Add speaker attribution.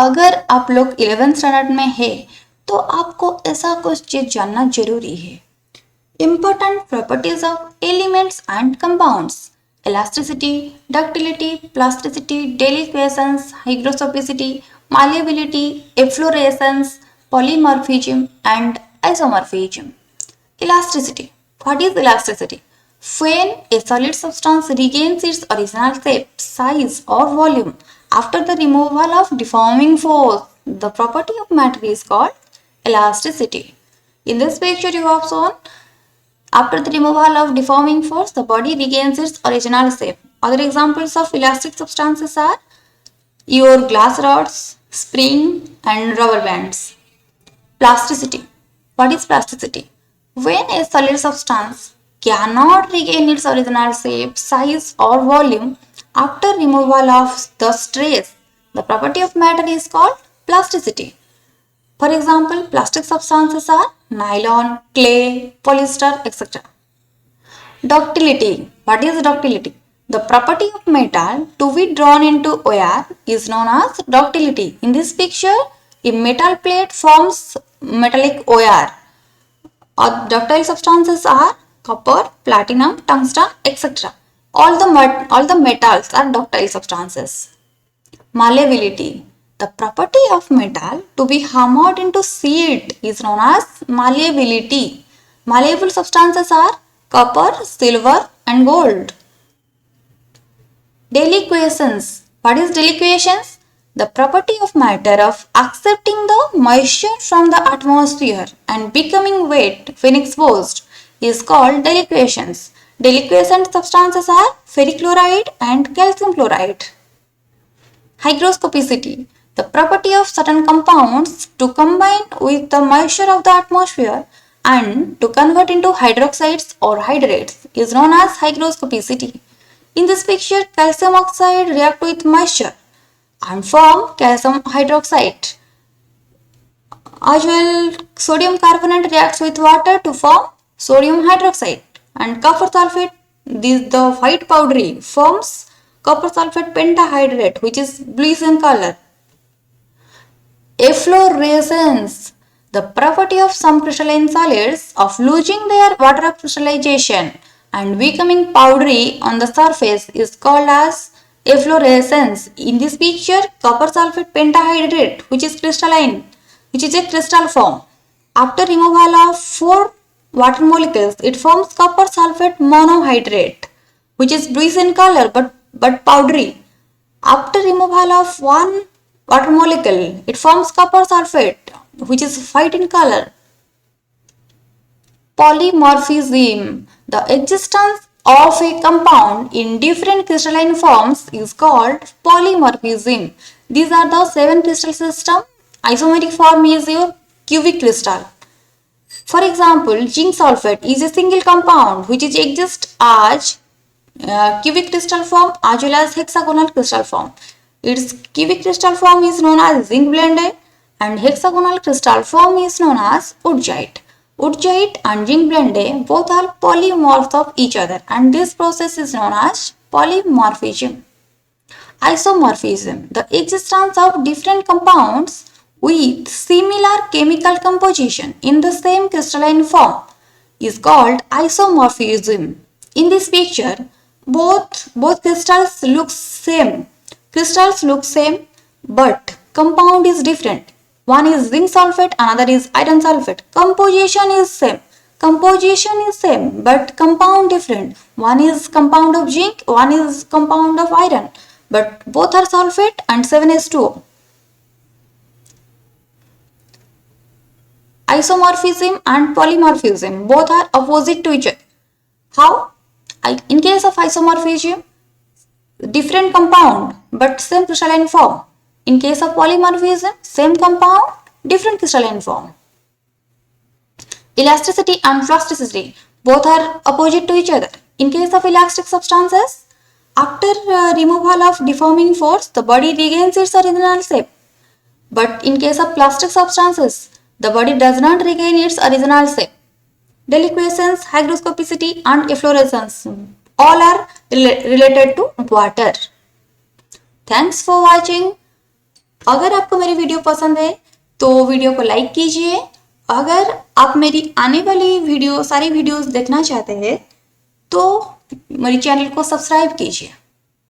Speaker 1: अगर आप लोग 11th स्टैंडर्ड में है तो आपको ऐसा कुछ चीज जानना जरूरी है। Important properties of elements and compounds: elasticity, ductility, plasticity, deliquescence, hygroscopicity, malleability, efflorescence, polymorphism, and isomorphism. Elasticity. What is elasticity? When a solid substance regains its original shape, size, or volume after the removal of deforming force, the property of matter is called elasticity. In this picture, you have shown after the removal of deforming force, the body regains its original shape. Other examples of elastic substances are your glass rods, spring, and rubber bands. Plasticity. What is plasticity? When a solid substance cannot regain its original shape, size, or volume after removal of the stress, the property of matter is called plasticity. For example, plastic substances are nylon, clay, polyester, etc. Ductility. What is ductility? The property of metal to be drawn into wire is known as ductility. In this picture, a metal plate forms metallic wire. Ductile substances are copper, platinum, tungsten, etc. All the metals are ductile substances. Malleability. The property of metal to be hammered into sheet is known as malleability. Malleable substances are copper, silver, and gold. Deliquescence. What is deliquescence? The property of matter of accepting the moisture from the atmosphere and becoming wet when exposed is called deliquescence. Deliquescent substances are ferric chloride and calcium chloride. Hygroscopicity. The property of certain compounds to combine with the moisture of the atmosphere and to convert into hydroxides or hydrates is known as hygroscopicity. In this picture, calcium oxide react with moisture and form calcium hydroxide. As well, sodium carbonate reacts with water to form sodium hydroxide, and copper sulfate, the white powdery, forms copper sulfate pentahydrate, which is bluish in color. Efflorescence. The property of some crystalline solids of losing their water crystallization and becoming powdery on the surface is called as efflorescence. In this picture, copper sulfate pentahydrate, which is crystalline, which is a crystal form. After removal of 4 water molecules, it forms copper sulfate monohydrate, which is bluish in color but powdery. After removal of 1 water molecule, it forms copper sulfate, which is white in color. Polymorphism. The existence of a compound in different crystalline forms is called polymorphism. These are the 7 crystal system. Isomeric form is your cubic crystal. For example, zinc sulfate is a single compound which exists as cubic crystal form as well as hexagonal crystal form. Its cubic crystal form is known as zinc blende and hexagonal crystal form is known as woodgite. Woodgite and zinc blende both are polymorphs of each other and this process is known as polymorphism. Isomorphism. The existence of different compounds with similar chemical composition in the same crystalline form is called isomorphism. In this picture, both crystals look same. Crystals look same, but compound is different. One is zinc sulfate, another is iron sulfate. Composition is same, but compound different. One is compound of zinc, one is compound of iron, but both are sulfate and 7s2O. Isomorphism and polymorphism both are opposite to each other. How? In case of isomorphism, different compound but same crystalline form. In case of polymorphism, same compound, different crystalline form. Elasticity and plasticity both are opposite to each other. In case of elastic substances, after removal of deforming force, the body regains its original shape. But in case of plastic substances, the body does not regain its original shape. Deliquescence, hygroscopicity and efflorescence all are related to water. Thanks for watching. अगर आपको मेरी video पसंद है तो video को like कीजिए। अगर आप मेरी आने वाली सारी वीडियोस देखना चाहते हैं तो मेरी चैनल को सब्सक्राइब कीजिए।